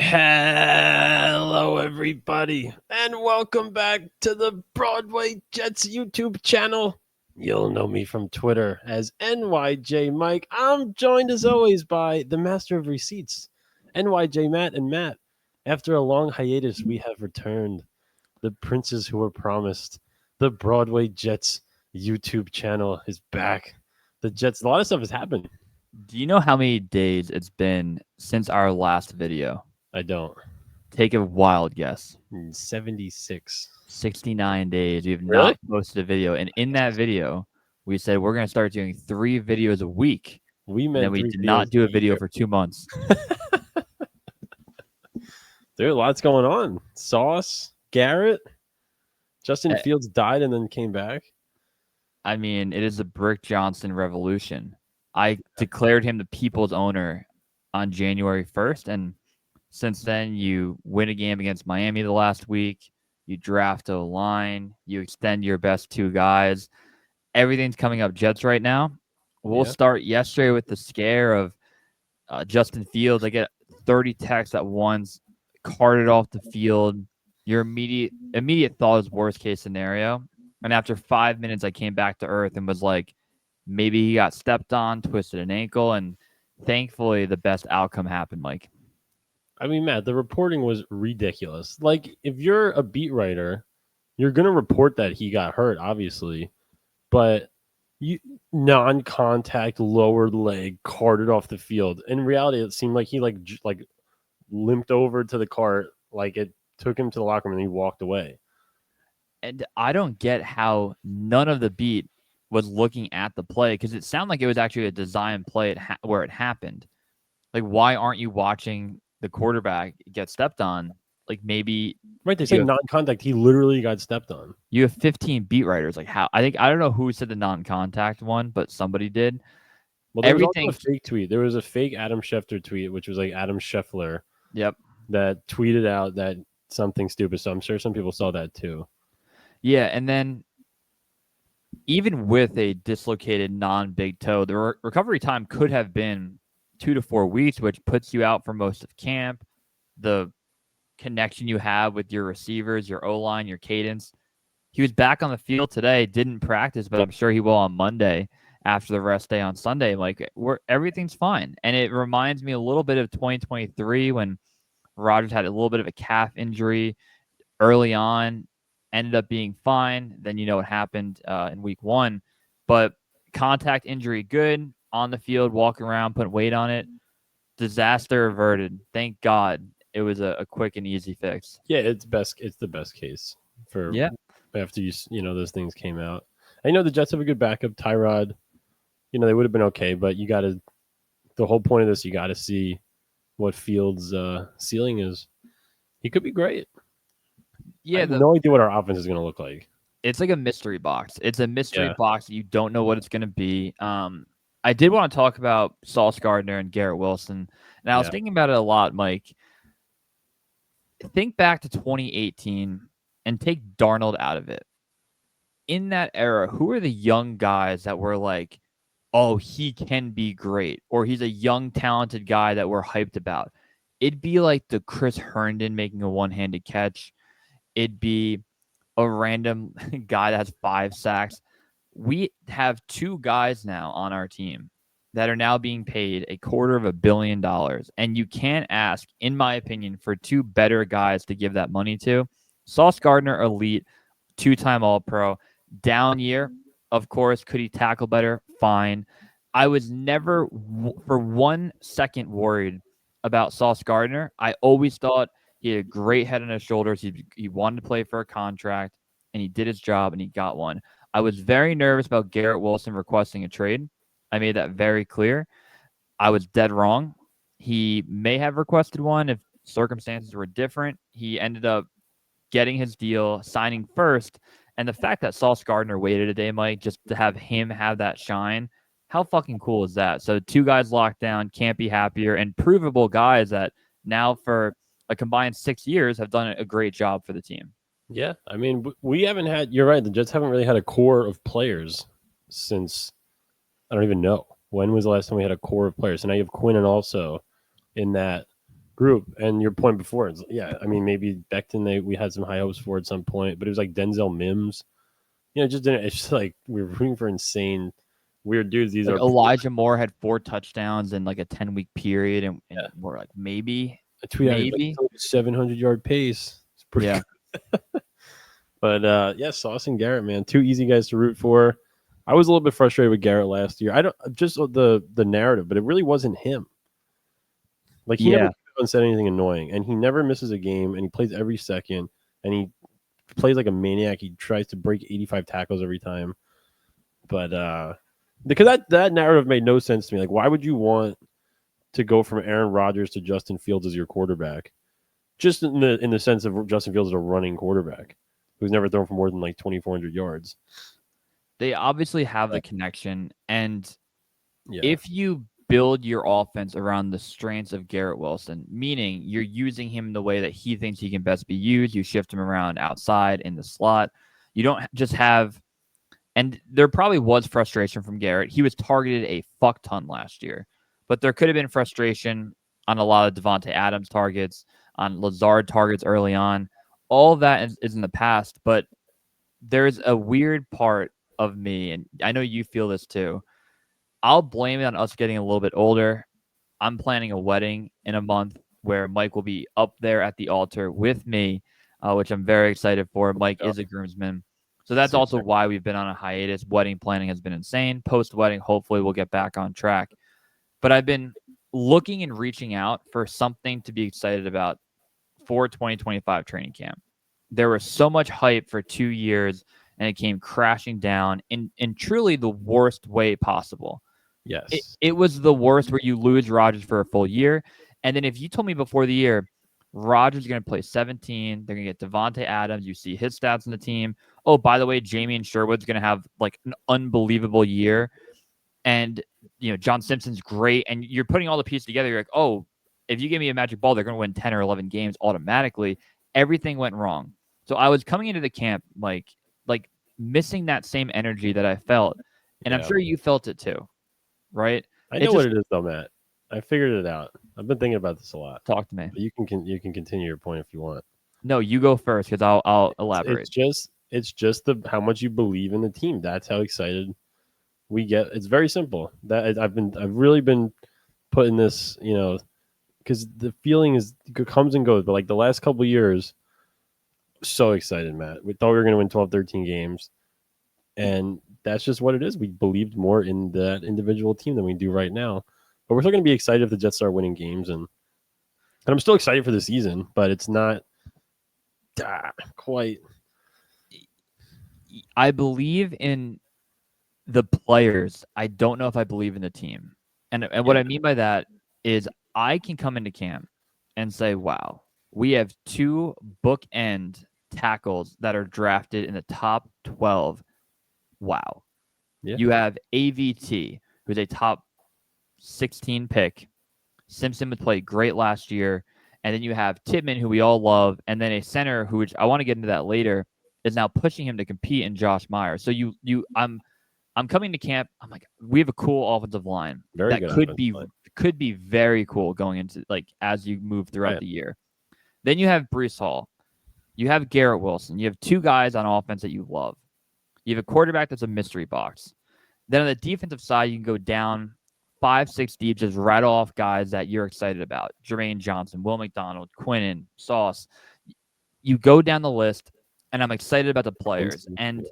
Hello, everybody, and welcome back to the Broadway Jets YouTube channel. You'll know me from Twitter as NYJ Mike. I'm joined as always by the master of receipts, NYJ Matt. And Matt, after a long hiatus, we have returned. The princes who were promised. The Broadway Jets YouTube channel is back. The Jets, a lot of stuff has happened. Do you know how many days it's been since our last video? I don't. Take a wild guess. 76. 69 days. We have Really? not posted a video. And in that video, we said we're going to start doing 3 videos a week. We And then meant we 3 did videos not do a a video year. for 2 months. There, lots going on. Sauce, Garrett, Justin Fields died and then came back. I mean, it is the Brick Johnson revolution. I declared him the people's owner on January 1st. And since then, you win a game against Miami the last week. You draft a line. You extend your best 2 guys. Everything's coming up Jets right now. We'll Yeah. start yesterday with the scare of Justin Fields. I get 30 texts at once, carted off the field. Your immediate thought is worst case scenario. And after 5 minutes, I came back to earth and was like, maybe he got stepped on, twisted an ankle, and thankfully the best outcome happened, Mike. I mean, Matt, the reporting was ridiculous. Like, if you're a beat writer, you're going to report that he got hurt, obviously, but you non-contact lower leg carted off the field. In reality, it seemed like he like limped over to the cart, like it took him to the locker room and he walked away. And I don't get how none of the beat was looking at the play because it sounded like it was actually a design play where it happened. Like, why aren't you watching the quarterback get stepped on? Like, maybe Right, they say non-contact. He literally got stepped on. you have 15 beat writers. Like, how? I don't know who said the non-contact one, but somebody did. Well, there was also a fake tweet. There was a fake Adam Schefter tweet, which was like Adam Scheffler. Yep. That tweeted out that something stupid. So I'm sure some people saw that too. Yeah, and then even with a dislocated non-big toe, the recovery time could have been 2 to 4 weeks, which puts you out for most of camp. The connection you have with your receivers, your O-line, your cadence. He was back on the field today, didn't practice, but I'm sure he will on Monday after the rest day on Sunday. Like, everything's fine. And it reminds me a little bit of 2023 when Rodgers had a little bit of a calf injury early on, ended up being fine. Then you know what happened in week 1. But contact injury, good. On the field, walking around, putting weight on it. Disaster averted. Thank God it was a quick and easy fix. Yeah, it's the best case for after those things came out. I know the Jets have a good backup, Tyrod. They would have been okay, but the whole point of this, you got to see what Fields' ceiling is. He could be great. Yeah, I have no idea what our offense is going to look like. It's like a mystery box. It's a mystery box. You don't know what it's going to be. I did want to talk about Sauce Gardner and Garrett Wilson, and I was thinking about it a lot, Mike. Think back to 2018 and take Darnold out of it. In that era, who are the young guys that were like, oh, he can be great, or he's a young, talented guy that we're hyped about? It'd be like the Chris Herndon making a one-handed catch. It'd be a random guy that has 5 sacks. We have 2 guys now on our team that are now being paid $250 million. And you can't ask, in my opinion, for 2 better guys to give that money to. Sauce Gardner, elite, 2-time All-Pro. Down year, of course. Could he tackle better? Fine. I was never for 1 second worried about Sauce Gardner. I always thought he had a great head on his shoulders. He wanted to play for a contract, and he did his job, and he got one. I was very nervous about Garrett Wilson requesting a trade. I made that very clear. I was dead wrong. He may have requested one if circumstances were different. He ended up getting his deal, signing first. And the fact that Sauce Gardner waited a day, Mike, just to have him have that shine, how fucking cool is that? So 2 guys locked down, can't be happier, and provable guys that now for a combined 6 years have done a great job for the team. Yeah, I mean, we haven't had. You're right. The Jets haven't really had a core of players since I don't even know when was the last time we had a core of players. And now you have Quinn and also in that group. And your point before, I mean, maybe Becton, we had some high hopes for at some point, but it was like Denzel Mims. It just didn't. It's just like we were rooting for insane, weird dudes. These like are Elijah Moore had 4 touchdowns in like a 10-week period, and we're like maybe a tweet out like 700-yard pace. It's pretty good. But Sauce and Garrett, man, 2 easy guys to root for. I was a little bit frustrated with Garrett last year. I don't just the narrative, but it really wasn't him. Like he never said anything annoying, and he never misses a game, and he plays every second, and he plays like a maniac. He tries to break 85 tackles every time. But because that narrative made no sense to me. Like, why would you want to go from Aaron Rodgers to Justin Fields as your quarterback? Just in the sense of Justin Fields is a running quarterback who's never thrown for more than like 2,400 yards. They obviously have the connection, and if you build your offense around the strengths of Garrett Wilson, meaning you're using him the way that he thinks he can best be used, you shift him around outside in the slot. You don't just have, and there probably was frustration from Garrett. He was targeted a fuck ton last year, but there could have been frustration on a lot of Devontae Adams targets, on Lazard targets early on. All of that is in the past, but there's a weird part of me, and I know you feel this too. I'll blame it on us getting a little bit older. I'm planning a wedding in a month where Mike will be up there at the altar with me, which I'm very excited for. Mike is a groomsman. So that's also why we've been on a hiatus. Wedding planning has been insane. Post-wedding, hopefully we'll get back on track. But I've been looking and reaching out for something to be excited about for 2025 training camp. There was so much hype for 2 years, and it came crashing down in truly the worst way possible. Yes. It was the worst, where you lose Rodgers for a full year. And then if you told me before the year, Rodgers is going to play 17, they're going to get Devontae Adams, you see his stats on the team. Oh, by the way, Jamie Sherwood's going to have like an unbelievable year. And, John Simpson's great. And you're putting all the pieces together. You're like, oh, if you give me a magic ball, they're going to win 10 or 11 games automatically. Everything went wrong. So I was coming into the camp like missing that same energy that I felt. And I'm sure you felt it too, right? I know what it is though, Matt. I figured it out. I've been thinking about this a lot. Talk to me. But you can continue your point if you want. No, you go first because I'll elaborate. It's just how much you believe in the team. That's how excited we get. It's very simple. I've really been putting this, because the feeling comes and goes. But like the last couple of years, so excited, Matt. We thought we were going to win 12, 13 games. And that's just what it is. We believed more in that individual team than we do right now. But we're still going to be excited if the Jets start winning games. And I'm still excited for the season, but it's not quite. I believe in the players. I don't know if I believe in the team. And what I mean by that is I can come into camp and say, wow, we have 2 bookend tackles that are drafted in the top 12. Wow. Yeah. You have AVT, who's a top 16 pick. Simpson would play great last year. And then you have Tippmann, who we all love. And then a center, who, which I want to get into that later, is now pushing him to compete in Josh Myers. So I'm coming to camp. I'm like, we have a cool offensive line that could be very cool going into as you move throughout the year. Then you have Breece Hall. You have Garrett Wilson. You have 2 guys on offense that you love. You have a quarterback that's a mystery box. Then on the defensive side, you can go down 5, 6 deep, just rattle off guys that you're excited about. Jermaine Johnson, Will McDonald, Quinnen, Sauce. You go down the list, and I'm excited about the players. And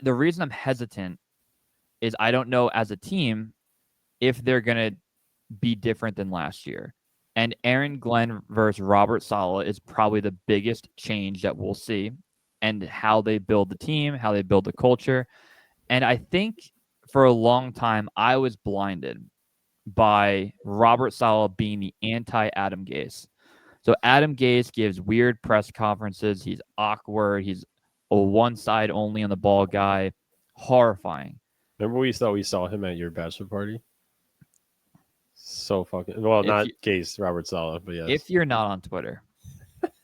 the reason I'm hesitant is I don't know as a team if they're going to be different than last year. And Aaron Glenn versus Robert Saleh is probably the biggest change that we'll see, and how they build the team, how they build the culture. And I think for a long time, I was blinded by Robert Saleh being the anti-Adam Gase. So Adam Gase gives weird press conferences. He's awkward. He's a one-side only on the ball guy. Horrifying. Remember we thought we saw him at your bachelor party? So fucking not Gase, Robert Saleh, but yes. If you're not on Twitter,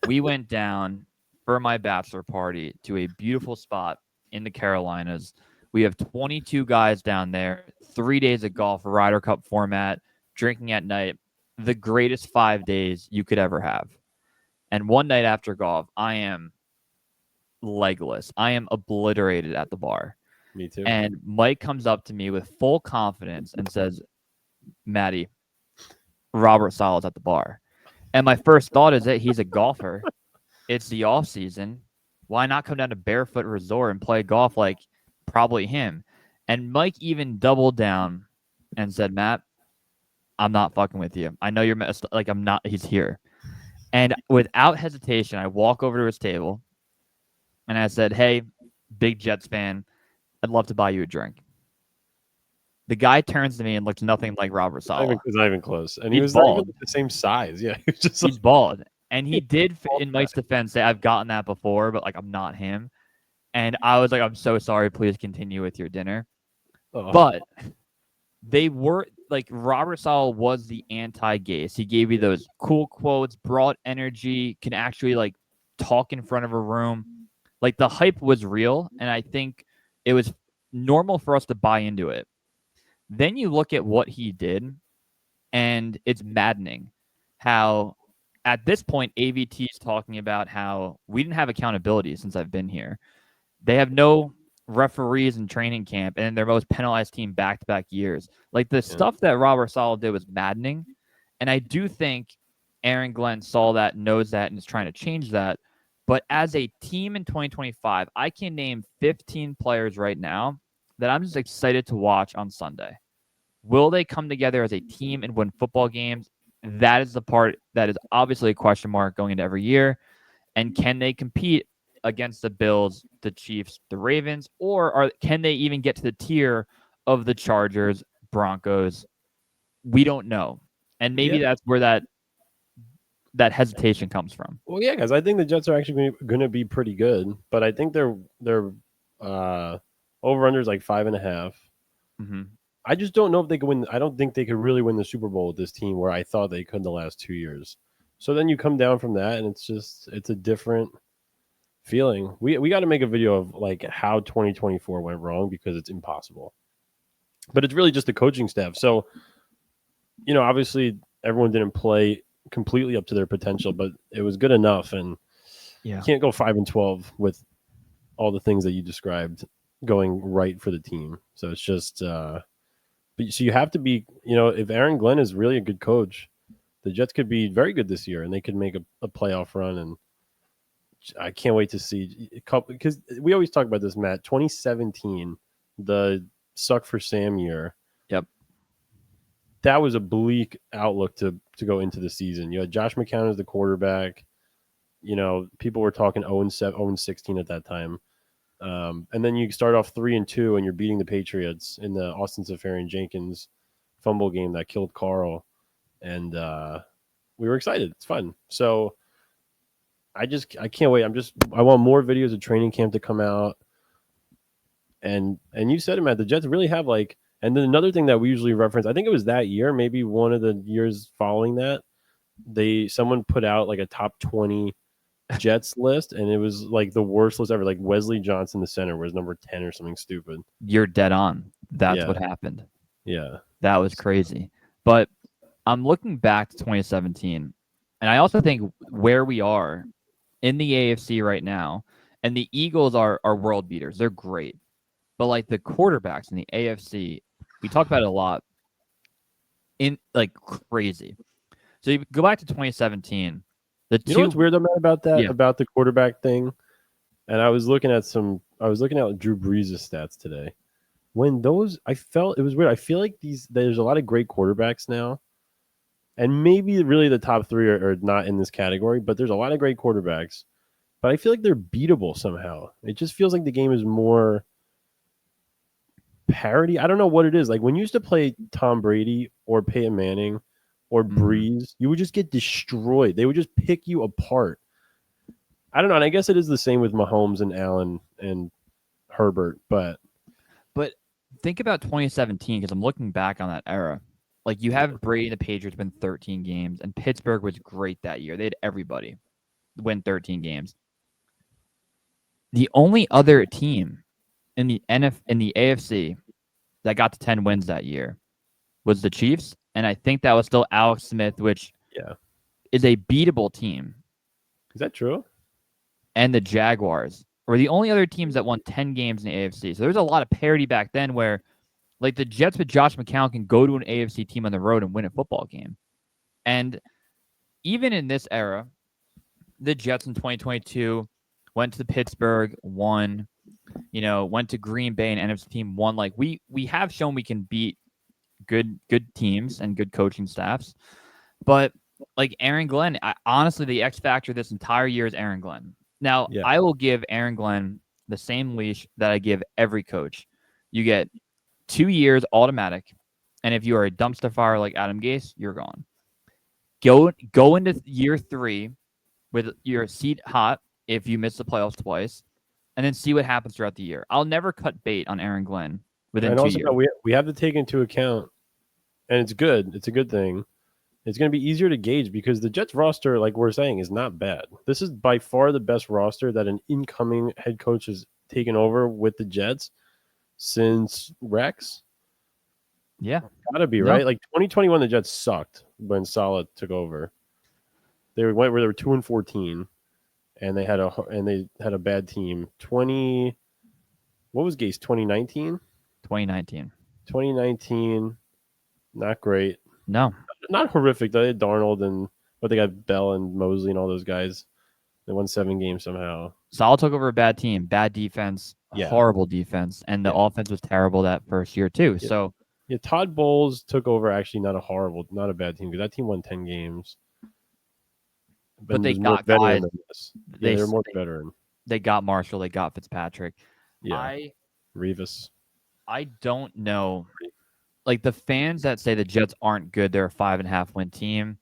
we went down for my bachelor party to a beautiful spot in the Carolinas. We have 22 guys down there, 3 days of golf, Ryder Cup format, drinking at night. the greatest 5 days you could ever have. And one night after golf, I am legless. I am obliterated at the bar. Me too. And Mike comes up to me with full confidence and says, Maddie, Robert Sala's at the bar. And my first thought is that he's a golfer. It's the off season. Why not come down to Barefoot Resort and play golf like probably him? And Mike even doubled down and said, Matt, I'm not fucking with you. I know you're like, I'm not. He's here. And without hesitation, I walk over to his table and I said, hey, big Jets fan, I'd love to buy you a drink. The guy turns to me and looks nothing like Robert Saleh. He's not even close. And he was not even the same size. Yeah, he's bald. And he did, in Mike's defense, say, I've gotten that before, but like I'm not him. And I was like, I'm so sorry. Please continue with your dinner. Oh. But they were like, Robert Saleh was the anti-Gase. He gave you those cool quotes, brought energy, can actually like talk in front of a room. Like the hype was real. And I think it was normal for us to buy into it. Then you look at what he did, and it's maddening how at this point AVT is talking about how we didn't have accountability since I've been here. They have no referees in training camp, and they're most penalized team back-to-back years. Like the stuff that Robert Saleh did was maddening, and I do think Aaron Glenn saw that, knows that, and is trying to change that. But as a team in 2025, I can name 15 players right now that I'm just excited to watch on Sunday. Will they come together as a team and win football games? That is the part that is obviously a question mark going into every year. And can they compete against the Bills, the Chiefs, the Ravens, or can they even get to the tier of the Chargers, Broncos? We don't know. And maybe that's where that hesitation comes from. Well, yeah, guys, I think the Jets are actually going to be pretty good, but I think they're over-under is like 5.5. Mm-hmm. I just don't know if they could win. I don't think they could really win the Super Bowl with this team where I thought they could the last 2 years. So then you come down from that, and it's a different feeling. We got to make a video of like how 2024 went wrong because it's impossible. But it's really just the coaching staff. So, obviously everyone didn't play completely up to their potential, but it was good enough. And you can't go 5-12 with all the things that you described going right for the team. So it's just, so you have to be, if Aaron Glenn is really a good coach, the Jets could be very good this year and they could make a playoff run. And I can't wait to see a couple, because we always talk about this, Matt. 2017, the suck for Sam year. Yep. That was a bleak outlook to go into the season. You had Josh McCown as the quarterback. People were talking 0-7, 0-16 at that time. And then you start off 3-2 and you're beating the Patriots in the Austin Seferian-Jenkins fumble game that killed Carl. And we were excited. It's fun. So I can't wait. I want more videos of training camp to come out. And you said it, Matt, the Jets really have and then another thing that we usually reference, I think it was that year, maybe one of the years following that, someone put out like a top 20 Jets list, and it was like the worst list ever. Like Wesley Johnson, the center, was number 10 or something stupid. You're dead on. That's what happened. Yeah. That was crazy. But I'm looking back to 2017, and I also think where we are in the AFC right now, and the Eagles are world beaters. They're great. But like the quarterbacks in the AFC, we talk about it a lot, in like crazy. So you go back to 2017. You know what's weird about that, about the quarterback thing? And I was looking at Drew Brees' stats today. It was weird. I feel like there's a lot of great quarterbacks now. And maybe really the top three are not in this category, but there's a lot of great quarterbacks. But I feel like they're beatable somehow. It just feels like the game is more parity. I don't know what it is. Like when you used to play Tom Brady or Peyton Manning or Breeze, you would just get destroyed. They would just pick you apart. I don't know. And I guess it is the same with Mahomes and Allen and Herbert. But think about 2017, because I'm looking back on that era. Like you have Brady and the Patriots win 13 games, and Pittsburgh was great that year. They had everybody win 13 games. The only other team in the AFC that got to 10 wins that year was the Chiefs, and I think that was still Alex Smith, which is a beatable team. Is that true? And the Jaguars were the only other teams that won 10 games in the AFC. So there's a lot of parity back then where, like, the Jets with Josh McCown can go to an AFC team on the road and win a football game. And even in this era, the Jets in 2022 went to Pittsburgh, won, went to Green Bay, and NFC team won. Like, we have shown we can beat good teams and good coaching staffs. But, like, Aaron Glenn, honestly, the X factor this entire year is Aaron Glenn. Now, I will give Aaron Glenn the same leash that I give every coach. You get 2 years automatic, and if you are a dumpster fire like Adam Gase, you're gone. Go into year 3 with your seat hot if you miss the playoffs twice, and then see what happens throughout the year. I'll never cut bait on Aaron Glenn within 2 years. We have to take into account, and it's good. It's a good thing. It's going to be easier to gauge because the Jets roster, like we're saying, is not bad. This is by far the best roster that an incoming head coach has taken over with the Jets since Rex. Yeah. Gotta be, right? Like 2021, the Jets sucked when Saleh took over. They went where they were 2-14, and they had a bad team. What was Gase? 2019? 2019, not great. No. Not horrific. They had Darnold, but they got Bell and Mosley and all those guys. They won 7 games somehow. Saleh took over a bad team, bad defense, horrible defense, and the offense was terrible that first year too. Yeah. So Todd Bowles took over actually not a bad team because that team won 10 games. But they got guys. They're more veteran. They got Marshall. They got Fitzpatrick. Yeah. Revis. I don't know. Like, the fans that say the Jets aren't good, they're a 5.5 win team.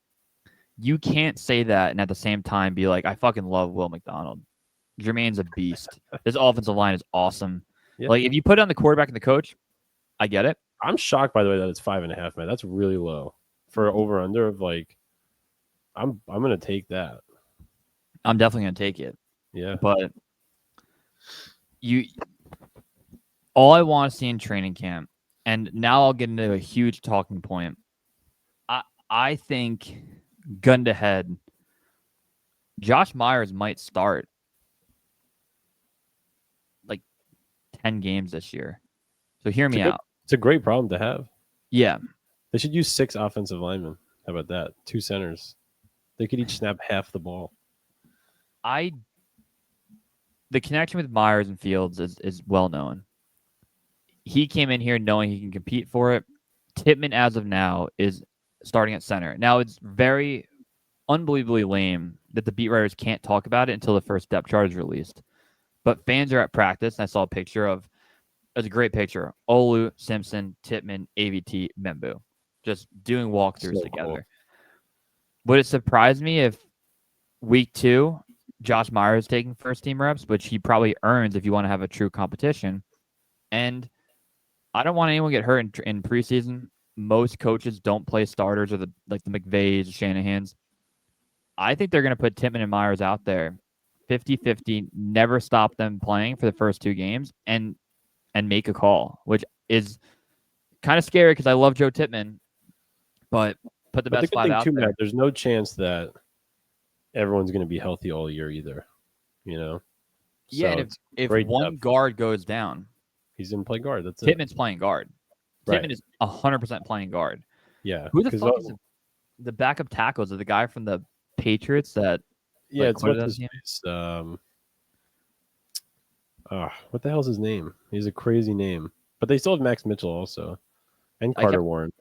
You can't say that and at the same time be like, I fucking love Will McDonald. Jermaine's a beast. This offensive line is awesome. Yeah. Like, if you put it on the quarterback and the coach, I get it. I'm shocked, by the way, that it's 5.5, man. That's really low for over under of like. I'm gonna take that. I'm definitely gonna take it. Yeah, but all I want to see in training camp, and now I'll get into a huge talking point. I think, gun to head, Josh Myers might start like 10 games this year. So hear me out. It's a great problem to have. Yeah. They should use 6 offensive linemen. How about that? 2 centers. They could each snap half the ball. The connection with Myers and Fields is well known. He came in here knowing he can compete for it. Tippmann, as of now, is starting at center. Now, it's very unbelievably lame that the beat writers can't talk about it until the first depth chart is released. But fans are at practice, and I saw a picture of, it's a great picture, Olu, Simpson, Tippmann, AVT, Membu, just doing walkthroughs together. Cool. Would it surprise me if week 2, Josh Myers is taking first team reps, which he probably earns if you want to have a true competition? And I don't want anyone to get hurt in preseason. Most coaches don't play starters or the McVays, Shanahans. I think they're going to put Tippmann and Myers out there 50-50, never stop them playing for the first 2 games and make a call, which is kind of scary because I love Joe Tippmann, but put the best 5 out there. There's no chance that everyone's going to be healthy all year either, Yeah, so and if one guard goes down, he's going to play guard. That's Tippmann's playing guard. Right. Tippmann is 100% playing guard. Yeah. Who the fuck is the backup tackles? Are the guy from the Patriots that? Yeah, it's what's his face. What the hell's his name? He's a crazy name. But they still have Max Mitchell also, and Carter Warren.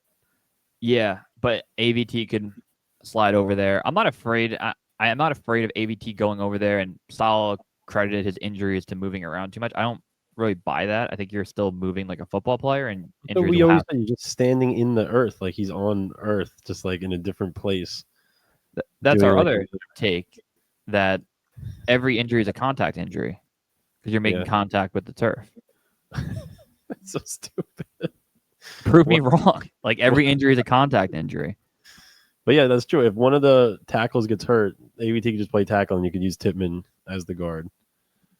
Yeah, but AVT could slide over there. I'm not afraid. I am not afraid of AVT going over there, and Saleh credited his injuries to moving around too much. I don't really buy that. I think you're still moving like a football player, and injuries we always say you're just standing in the earth, like he's on Earth, just like in a different place. That's our other take, that every injury is a contact injury because you're making contact with the turf. That's so stupid. Prove me wrong. Like, every injury is a contact injury. But yeah, that's true. If one of the tackles gets hurt, AVT can just play tackle, and you could use Tippmann as the guard.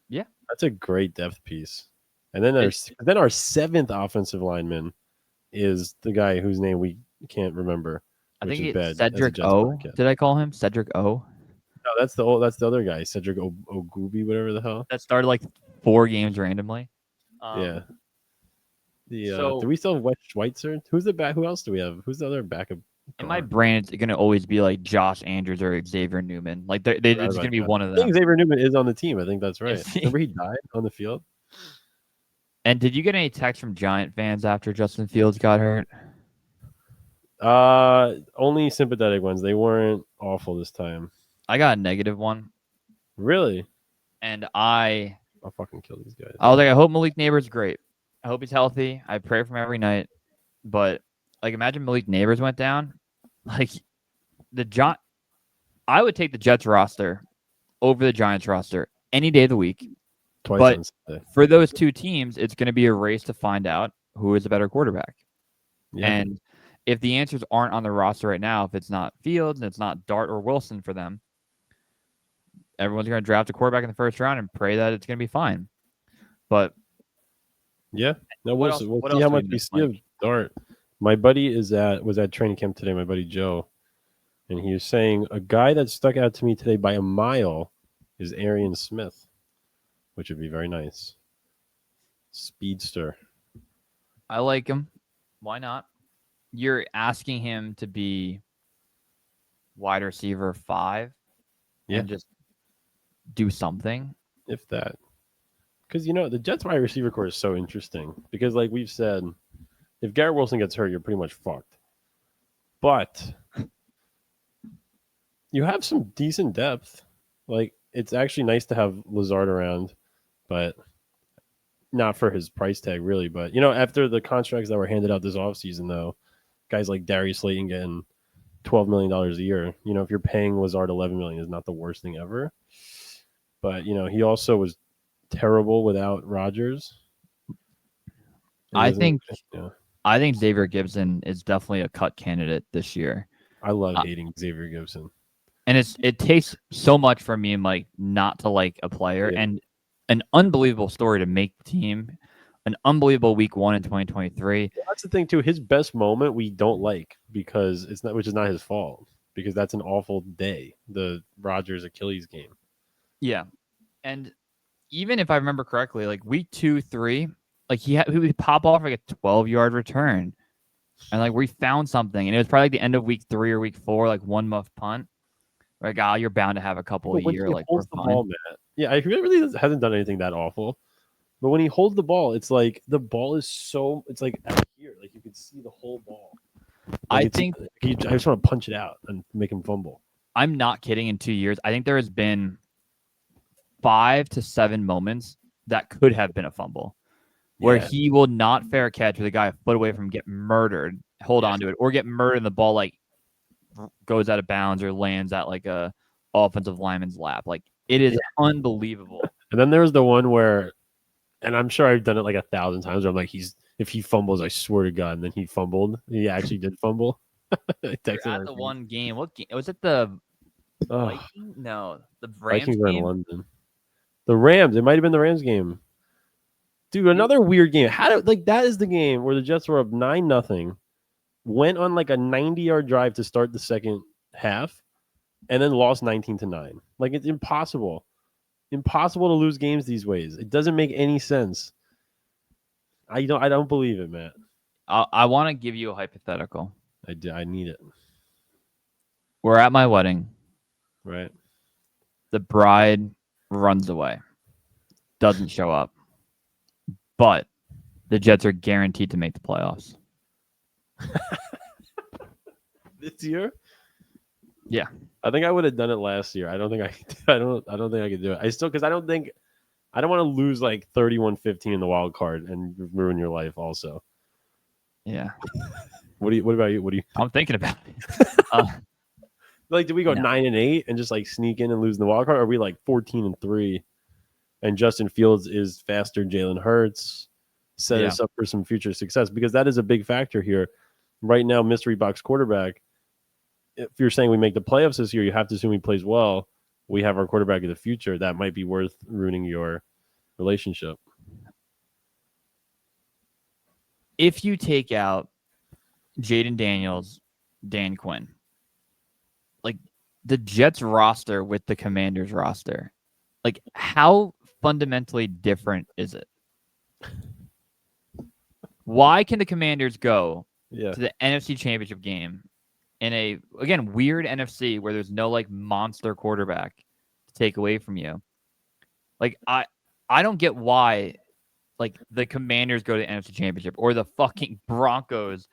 Yeah, that's a great depth piece. And then our 7th offensive lineman is the guy whose name can't remember. I Which think is it's bad. as a Cedric Jets O. podcast. Did I call him Cedric O? No, that's the other guy, Cedric Ogbubi, whatever the hell. That started like 4 games randomly. Yeah. So do we still have Wes Schweitzer? Who's the back? Who else do we have? Who's the other backup? in my brain, it's gonna always be like Josh Andrews or Xavier Newman. Like they're just gonna be one of I think them. Xavier Newman is on the team. I think that's right. Is he? Remember he died on the field? And did you get any texts from Giant fans after Justin Fields got hurt? Only sympathetic ones. They weren't awful this time. I got a negative one. Really? And I'll fucking kill these guys. I was like, I hope Malik Neighbors great. I hope he's healthy. I pray for him every night. But like, imagine Malik Neighbors went down. Like I would take the Jets roster over the Giants roster any day of the week. Twice but on Sunday. For those two teams, it's going to be a race to find out who is a better quarterback. Yeah. And if the answers aren't on the roster right now, if it's not Fields and it's not Dart or Wilson for them, everyone's going to draft a quarterback in the first round and pray that it's going to be fine. But yeah, no, we'll see else how do we much we miss, see of Mike? Dart. My buddy was at training camp today. My buddy Joe, and he was saying a guy that stuck out to me today by a mile is Arian Smith, which would be very nice. Speedster. I like him. Why not? You're asking him to be wide receiver 5 and just do something. If that. Because, the Jets wide receiver core is so interesting. Because, like we've said, if Garrett Wilson gets hurt, you're pretty much fucked. But you have some decent depth. Like, it's actually nice to have Lazard around, but not for his price tag, really. But, after the contracts that were handed out this offseason, though, guys like Darius Slayton getting $12 million a year, if you're paying Lazard $11 million is not the worst thing ever. But, he also was terrible without Rodgers. I think Xavier Gibson is definitely a cut candidate this year. I love hating Xavier Gibson. And it takes so much for me and Mike not to like a player, and an unbelievable story to make the team, an unbelievable week 1 in 2023. That's the thing too. His best moment we don't like because which is not his fault, because that's an awful day. The Rodgers Achilles game. Yeah, and even if I remember correctly, like week 2, 3, like he would pop off like a 12-yard return, and like we found something, and it was probably like the end of week 3 or week 4, like one muff punt. Like, you're bound to have a couple a year. Like, holds the ball, Matt. Yeah, he really hasn't done anything that awful. But when he holds the ball, it's like the ball is so. It's like out here, like you can see the whole ball. Like I just want to punch it out and make him fumble. I'm not kidding. In 2 years, I think there has been 5 to 7 moments that could have been a fumble, where he will not fair catch with a guy a foot away from get murdered, hold on to it, or get murdered, and the ball like goes out of bounds or lands at like a offensive lineman's lap. Like it is unbelievable. And then there's the one where, and I'm sure I've done it like 1,000 times, where I'm like, if he fumbles, I swear to God, and then he fumbled. He actually did fumble. At the one game, what game was it? The Vikings? No, the Rams Vikings were in game? London. The Rams. It might have been the Rams game. Dude, another weird game. That is the game where the Jets were up 9-0, went on like a 90-yard drive to start the second half, and then lost 19-9. Like, it's impossible. Impossible to lose games these ways. It doesn't make any sense. I don't believe it, Matt. I want to give you a hypothetical. I need it. We're at my wedding. Right. The bride runs away. Doesn't show up. But the Jets are guaranteed to make the playoffs. This year? Yeah. I think I would have done it last year. I don't think I don't think I could do it. Because I don't want to lose like 31-15 in the wild card and ruin your life also. Yeah. What about you? I'm thinking about it. Like, do we go 9-8 and just like sneak in and lose the wild card? Or are we like 14-3 and Justin Fields is faster Jalen Hurts, set us up for some future success? Because that is a big factor here. Right now, mystery box quarterback. If you're saying we make the playoffs this year, you have to assume he plays well. We have our quarterback of the future. That might be worth ruining your relationship. If you take out Jaden Daniels, Dan Quinn. Like the Jets roster with the Commanders roster. Like how fundamentally different is it? Why can the Commanders go to the NFC Championship game in a, again, weird NFC where there's no like monster quarterback to take away from you? Like I don't get why like the Commanders go to the NFC Championship or the fucking Broncos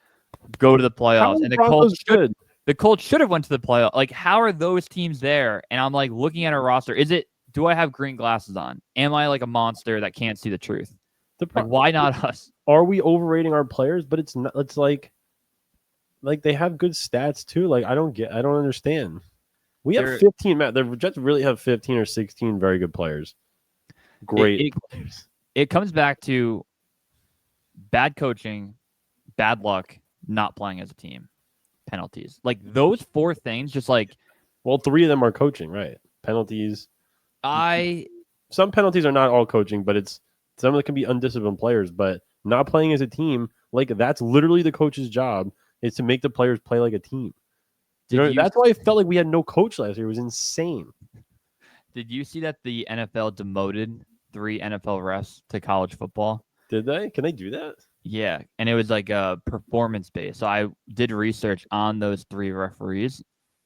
go to the playoffs and the Colts should have went to the playoff. Like how are those teams there? And I'm like looking at our roster. Do I have green glasses on? Am I like a monster that can't see the truth? Like, why not us? Are we overrating our players? But it's not. It's like they have good stats too. Like I don't understand. We have 15. The Jets really have 15 or 16 very good players. Great players. It comes back to bad coaching, bad luck, not playing as a team, penalties. Like those 4 things, just like. Well, 3 of them are coaching, right? Penalties. Some penalties are not all coaching, but it's some of them can be undisciplined players. But not playing as a team, like that's literally the coach's job, is to make the players play like a team. That's why I felt like we had no coach last year. It was insane. Did you see that the NFL demoted 3 NFL refs to college football? Did they? Can they do that? Yeah, and it was like a performance based. So I did research on those 3 referees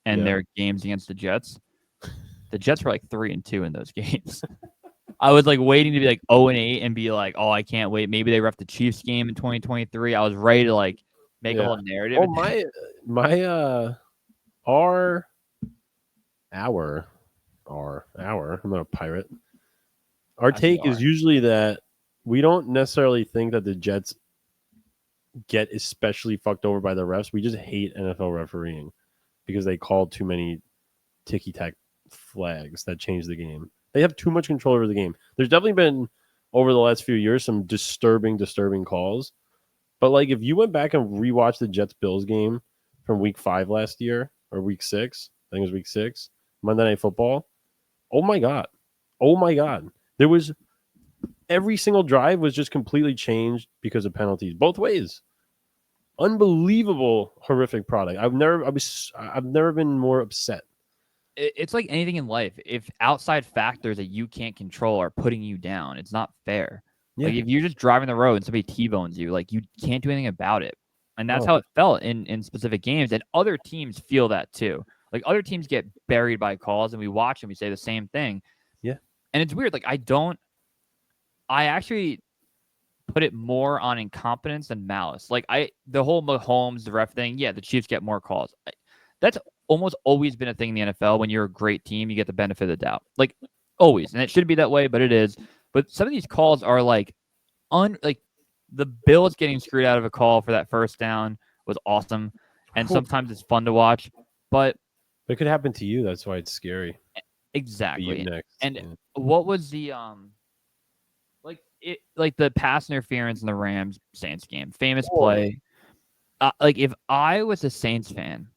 and their games against the Jets. The Jets were like 3-2 in those games. I was like waiting to be like 0-8 and be like, oh, I can't wait. Maybe they ref the Chiefs game in 2023. I was ready to like make a whole narrative. Oh, I'm not a pirate. Our take is usually that we don't necessarily think that the Jets get especially fucked over by the refs. We just hate NFL refereeing because they call too many ticky-tack flags that change the game. They have too much control over the game. There's definitely been, over the last few years, some disturbing calls. But like if you went back and rewatched the Jets-Bills game from week 5 last year, or week 6, I think it was week 6, Monday Night Football, oh my God. There was every single drive was just completely changed because of penalties, both ways. Unbelievable, horrific product. I've never been more upset. It's like anything in life. If outside factors that you can't control are putting you down, it's not fair. Yeah. Like if you're just driving the road and somebody T-bones you, like you can't do anything about it. And that's how it felt in specific games. And other teams feel that too. Like other teams get buried by calls and we watch and we say the same thing. Yeah. And it's weird. Like I actually put it more on incompetence than malice. Like the whole Mahomes, the ref thing. Yeah, the Chiefs get more calls. That's almost always been a thing in the NFL. When you're a great team, you get the benefit of the doubt. Like always. And it should be that way, but it is. But some of these calls are like the Bills getting screwed out of a call for that first down was awesome. And sometimes it's fun to watch. But it could happen to you. That's why it's scary. Exactly. And what was the like the pass interference in the Rams Saints game? Famous play. Like if I was a Saints fan,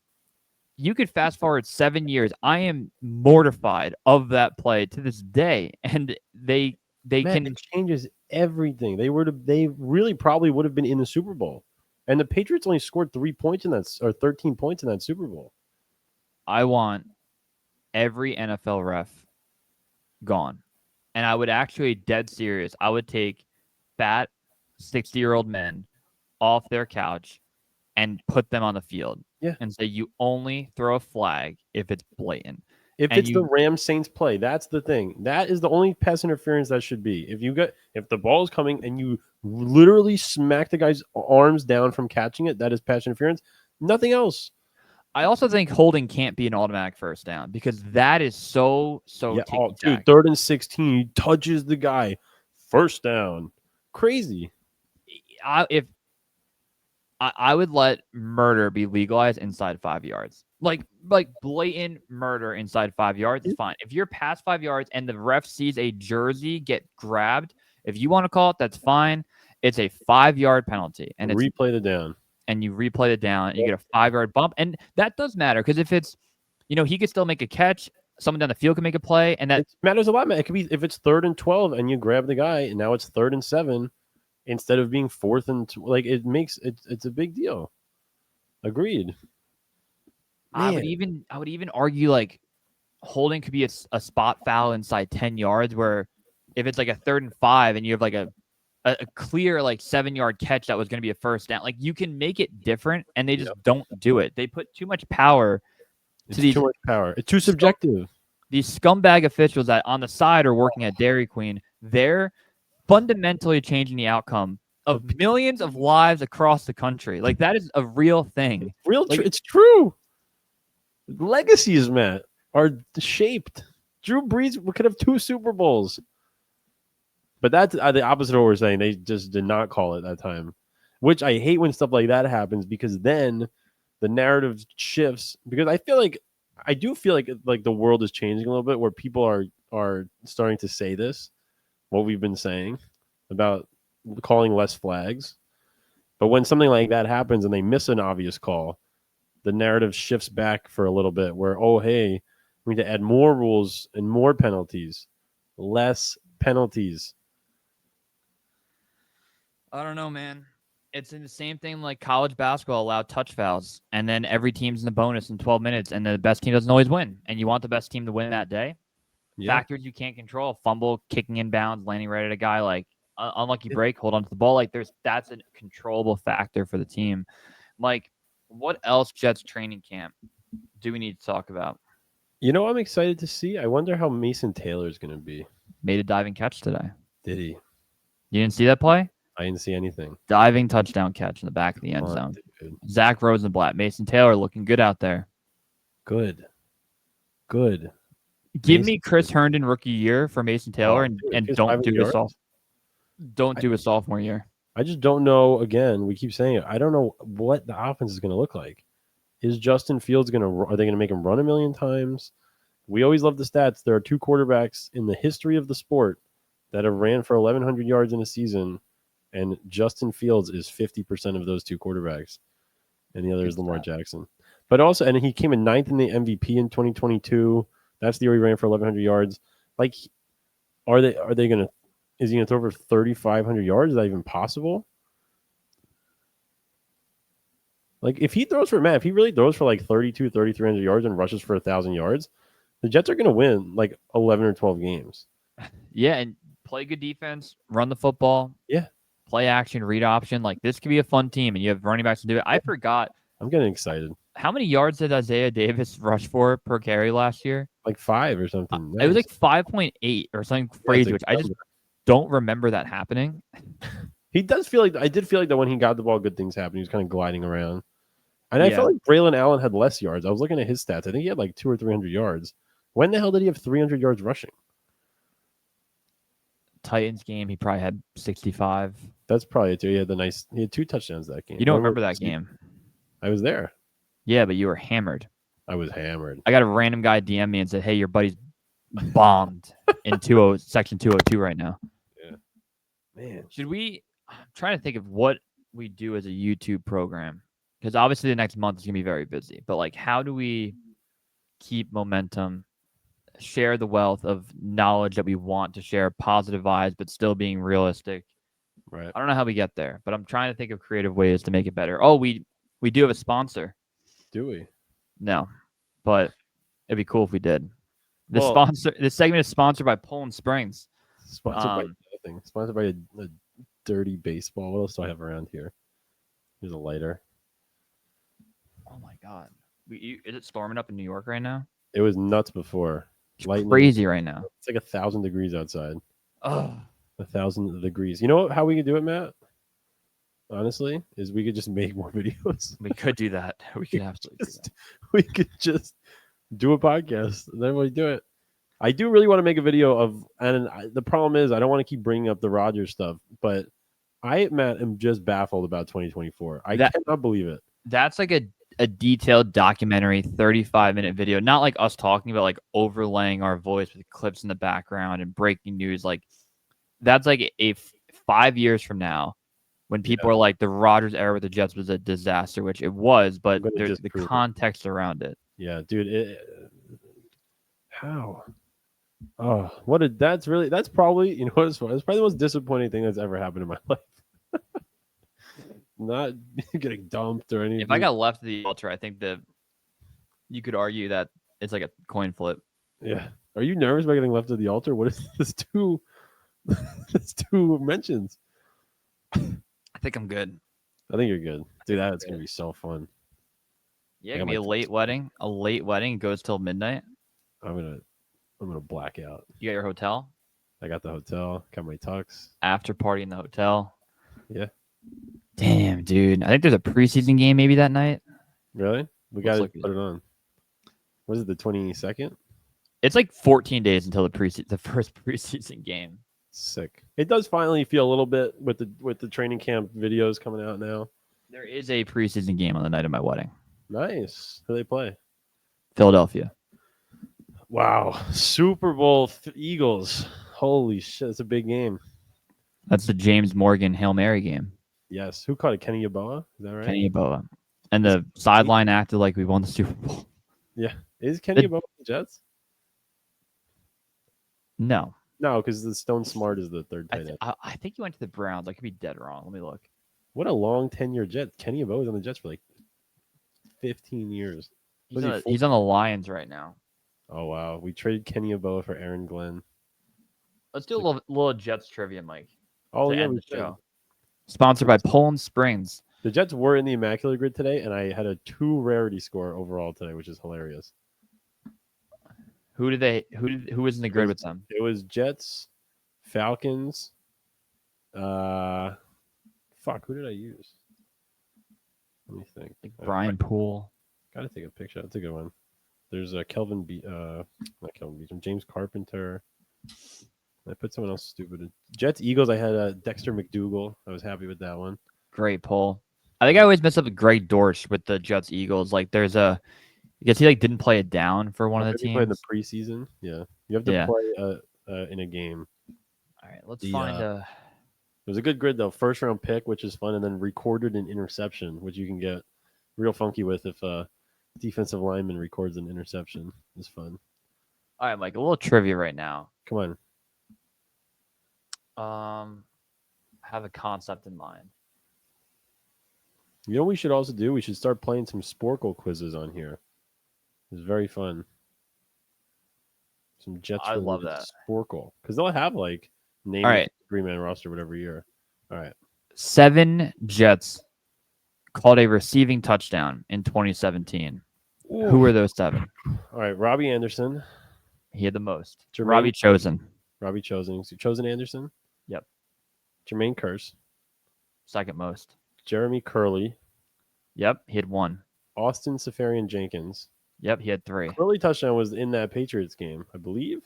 you could fast forward 7 years. I am mortified of that play to this day, and it changes everything. They really probably would have been in the Super Bowl, and the Patriots only scored 3 points in that, or 13 points in that Super Bowl. I want every NFL ref gone, and I would actually dead serious. I would take fat 60-year-old men off their couch and put them on the field. Yeah. And say you only throw a flag if it's blatant. If it's the Rams Saints play, that's the thing. That is the only pass interference that should be. If the ball is coming and you literally smack the guy's arms down from catching it, that is pass interference. Nothing else. I also think holding can't be an automatic first down because that is so dude, 3rd and 16, he touches the guy, first down. Crazy. I would let murder be legalized inside 5 yards. Like blatant murder inside 5 yards is fine. If you're past 5 yards and the ref sees a jersey get grabbed, if you want to call it, that's fine. It's a 5-yard penalty. And replay the down. And you replay the down and you get a 5-yard bump. And that does matter because if it's, he could still make a catch. Someone down the field can make a play. And that matters a lot. It could be if it's 3rd and 12 and you grab the guy and now it's 3rd and 7. Instead of being 4th and it's a big deal. Agreed. I would even argue like holding could be a spot foul inside 10 yards, where if it's like a 3rd and 5 and you have like a clear like 7-yard catch that was going to be a first down, like you can make it different, and they just don't do it. They put too much power to these. Too much power. It's too subjective. These scumbag officials that on the side are working at Dairy Queen, they're fundamentally changing the outcome of millions of lives across the country. Like that is a real thing. It's true. Legacies, Matt, are shaped. Drew Brees could have 2 Super Bowls. But that's the opposite of what we're saying. They just did not call it that time, which I hate when stuff like that happens, because then the narrative shifts. Because I do feel like the world is changing a little bit, where people are starting to say this, what we've been saying about calling less flags. But when something like that happens and they miss an obvious call, the narrative shifts back for a little bit, where, oh, hey, we need to add more rules and more penalties, less penalties. I don't know, man. It's in the same thing like college basketball allowed touch fouls, and then every team's in the bonus in 12 minutes, and the best team doesn't always win. And you want the best team to win that day. Yeah. Factors you can't control: fumble, kicking inbounds, landing right at a guy, like unlucky break, hold on to the ball. Like that's a controllable factor for the team. Like, what else Jets training camp do we need to talk about? You know, I'm excited to see. I wonder how Mason Taylor is going to be. Made a diving catch today. Did he? You didn't see that play? I didn't see anything. Diving touchdown catch in the back of the end zone. Dude. Zach Rosenblatt, Mason Taylor looking good out there. Good. Give me Chris Herndon rookie year for Mason Taylor, and don't do a sophomore year. I just don't know. Again, we keep saying it. I don't know what the offense is going to look like. Is Justin Fields are they going to make him run a million times? We always love the stats. There are 2 quarterbacks in the history of the sport that have ran for 1,100 yards in a season, and Justin Fields is 50% of those 2 quarterbacks, and the other is Lamar Jackson. But also, and he came in 9th in the MVP in 2022. That's the year he ran for 1,100 yards. Like, are they going to? Is he going to throw for 3,500 yards? Is that even possible? Like, if he really throws for like 3,300 yards and rushes for 1,000 yards, the Jets are going to win like 11 or 12 games. Yeah, and play good defense, run the football. Yeah. Play action, read option. Like, this could be a fun team, and you have running backs to do it. I forgot. I'm getting excited. How many yards did Isaiah Davis rush for per carry last year? Like 5 or something. It was like 5.8 or something crazy, which I just don't remember that happening. He does feel like, I did feel like that when he got the ball, good things happened. He was kind of gliding around. And I felt like Braylon Allen had less yards. I was looking at his stats. I think he had like 200 or 300 yards. When the hell did he have 300 yards rushing? Titans game, he probably had 65. That's probably it too. He had 2 touchdowns that game. You don't remember that game? I was there. Yeah, but you were hammered. I was hammered. I got a random guy DM me and said, "Hey, your buddy's bombed in section 202 right now." Yeah. Man. I'm trying to think of what we do as a YouTube program, because obviously the next month is going to be very busy. But like, how do we keep momentum, share the wealth of knowledge that we want to share, positive vibes, but still being realistic? Right. I don't know how we get there, but I'm trying to think of creative ways to make it better. Oh, we do have a sponsor. Do we? No, but it'd be cool if we did. This segment is sponsored by Poland Springs. Sponsored by nothing. Sponsored by a dirty baseball. What else do I have around here? Here's a lighter. Oh my god! Is it storming up in New York right now? It was nuts before. It's crazy right now. It's like 1,000 degrees outside. Oh, 1,000 degrees. You know how we could do it, Matt? Honestly, is we could just make more videos. We could do that. We could absolutely do that. We could just do a podcast and then we do it. I do really want to make a video of, and the problem is I don't want to keep bringing up the Rodgers stuff, but Matt, am just baffled about 2024. I cannot believe it. That's like a detailed documentary, 35-minute video, not like us talking about, like overlaying our voice with clips in the background and breaking news. Like, that's like 5 years from now, when people are like, the Rodgers era with the Jets was a disaster, which it was, but there's the context around it. Yeah, dude. How? Oh, that's probably, you know what, it's probably the most disappointing thing that's ever happened in my life. not getting dumped or anything. If I got left of the altar, I think that you could argue that it's like a coin flip. Yeah. Are you nervous about getting left of the altar? What is this two? This two mentions. I think I'm good. I think you're good, dude. That's good. gonna be so fun. Yeah, it can be a late wedding. A late wedding goes till midnight. I'm gonna black out. You got your hotel. I got the hotel. Got my tux. After party in the hotel. Yeah. Damn, dude. I think there's a preseason game maybe that night. Really? We Let's gotta look at put it on. Was it the 22nd? It's like 14 days until the first preseason game. Sick. It does finally feel a little bit with the training camp videos coming out now. There is a preseason game on the night of my wedding. Nice. Who they play? Philadelphia. Wow. Super Bowl Eagles. Holy shit, it's a big game. That's the James Morgan Hail Mary game. Yes. Who caught it? Kenny Yeboah? Is that right? Kenny Yeboah. And the sideline acted like we won the Super Bowl. Yeah. Is Kenny Yeboah the Jets? No. No, because the Stone Smart is the third tight end. I think he went to the Browns. I could be dead wrong. Let me look. What a long 10-year Jet. Kenny Yeboah was on the Jets for like 15 years. He's on the Lions right now. Oh, wow. We traded Kenny Yeboah for Aaron Glenn. Let's do a little Jets trivia, Mike. Oh, yeah, end we the should. show. Sponsored by Poland Springs. The Jets were in the Immaculate Grid today, and I had a 2 rarity score overall today, which is hilarious. Who was in the grid with them? It was Jets, Falcons. Who did I use? Let me think. Like Brian Poole. Gotta take a picture. That's a good one. There's not Kelvin Beachum, James Carpenter. I put someone else stupid in. Jets, Eagles, I had Dexter McDougal. I was happy with that one. Great poll. I think I always mess up with Greg Dortch with the Jets Eagles. Like there's because he like didn't play it down for one of the teams. Play in the preseason. Yeah. You have to play in a game. All right, let's find a. It was a good grid though. First round pick, which is fun, and then recorded an interception, which you can get real funky with if a defensive lineman records an interception. It's fun. All right, Mike, a little trivia right now. Come on. Have a concept in mind. You know what we should also do? We should start playing some Sporkle quizzes on here. It's very fun. Some Jets. I love that. Sporkle. Because they'll have like name All right. 3-man roster whatever year. All right. 7 Jets called a receiving touchdown in 2017. Ooh. Who were those 7? All right. Robbie Anderson. He had the most. Robbie Chosen. Robbie Chosen. So Chosen Anderson? Yep. Jermaine Kearse. Second most. Jeremy Curley. Yep. He had 1. Austin Safarian Jenkins. Yep. He had 3. Curley touchdown was in that Patriots game, I believe. Is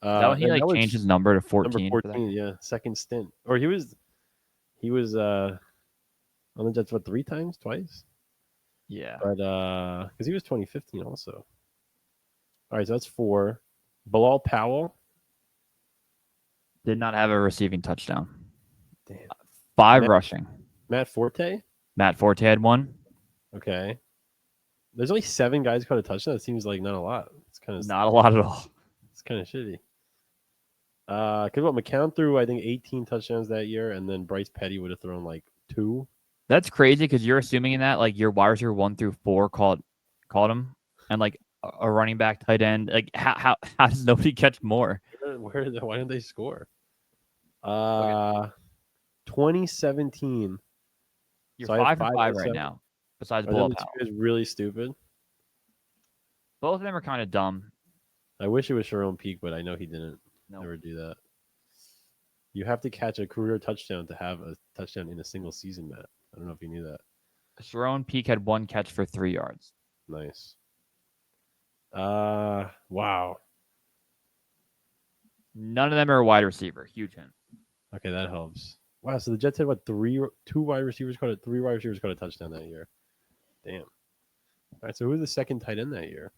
that when he changed his number to 14? Number 14, yeah. Second stint. Or he was on the Jets, what, 3 times? Twice? Yeah. But because he was 2015 also. All right, so that's 4. Bilal Powell. Did not have a receiving touchdown. Damn. 5 rushing. Matt Forte? Matt Forte had 1. Okay. There's only 7 guys caught a touchdown. That seems like not a lot. It's kind of not a lot at all. It's kind of shitty. Because what McCown threw, I think 18 touchdowns that year, and then Bryce Petty would have thrown like 2. That's crazy because you're assuming in that like your wide receiver 1 through 4 caught him, and like a running back, tight end. Like how does nobody catch more? Why didn't they score? 2017. You're 5 for 5 right now. Besides Bilal Powell, is really stupid. Both of them are kind of dumb. I wish it was Sharon Peak, but I know he didn't ever do that. You have to catch a career touchdown to have a touchdown in a single season, Matt. I don't know if you knew that. Sharon Peak had 1 catch for 3 yards. Nice. Wow. None of them are a wide receiver. Huge hint. Okay, that helps. Wow, so the Jets had what, 3 wide receivers caught a touchdown that year. Damn. All right, so who was the second tight end that year?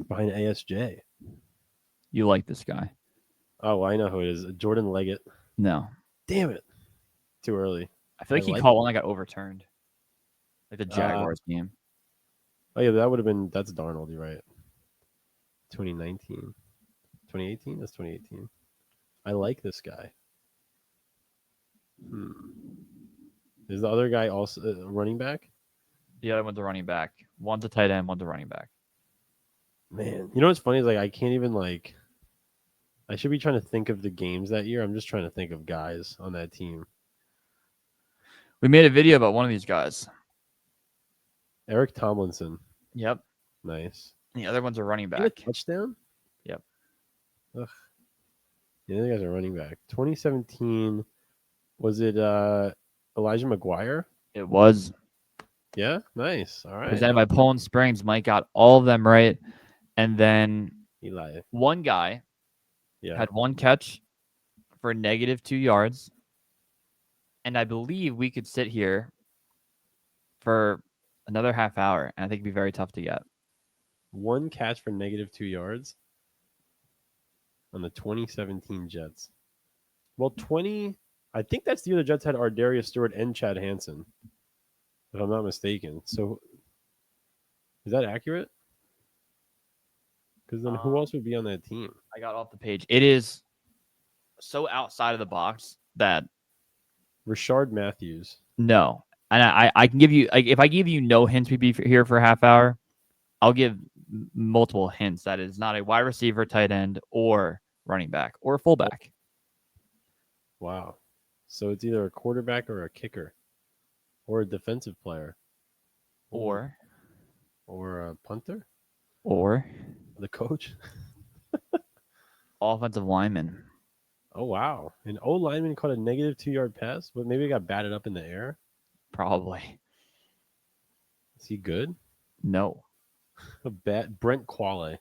Behind ASJ. You like this guy. Oh, I know who it is. Jordan Leggett. No. Damn it. Too early. I feel like he caught one that got overturned. Like the Jaguars game. Oh, yeah, that's Darnold, you're right. 2019. 2018? That's 2018. I like this guy. Is the other guy also running back? The other one's a running back. One's a tight end. One's a running back. Man, you know what's funny is like I can't even like. I should be trying to think of the games that year. I'm just trying to think of guys on that team. We made a video about one of these guys. Eric Tomlinson. Yep. Nice. And the other one's a running Did he back. get a touchdown? Yep. Ugh. The other guy's a running back. 2017. Was it Elijah McGuire? It was Yeah, nice. All right. presented by Poland Springs. Mike got all of them right. And then Eli. one guy Yeah. had one catch for -2 yards. And I believe we could sit here for another half hour. And I think it'd be very tough to get. One catch for -2 yards on the 2017 Jets. Well, I think that's the year the Jets had Ardarius Stewart and Chad Hansen, if I'm not mistaken. So is that accurate? Because then who else would be on that team? I got off the page. It is so outside of the box that Rashard Matthews. no. And I can give you, like, if I give you no hints, we'd be here for a half hour. I'll give multiple hints. That is not a wide receiver, tight end, or running back, or fullback. Wow. So it's either a quarterback or a kicker or a defensive player Or or a punter, the coach. offensive lineman. Oh, wow. An O lineman caught a -2 yard pass, but maybe it got batted up in the air. Probably. Is he good? No. A Brent Quale.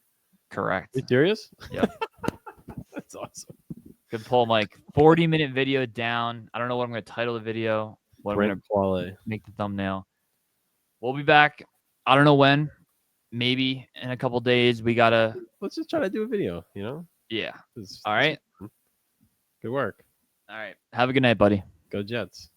Correct. You serious? Yep. That's awesome. Good pull, Mike. 40-minute video down. I don't know what I'm going to title the video. What I'm going Brent to Quale. make the thumbnail. We'll be back. I don't know when. Maybe in a couple days. We got to. Let's just try to do a video, you know? Yeah. All right. Good work. All right. Have a good night, buddy. Go Jets.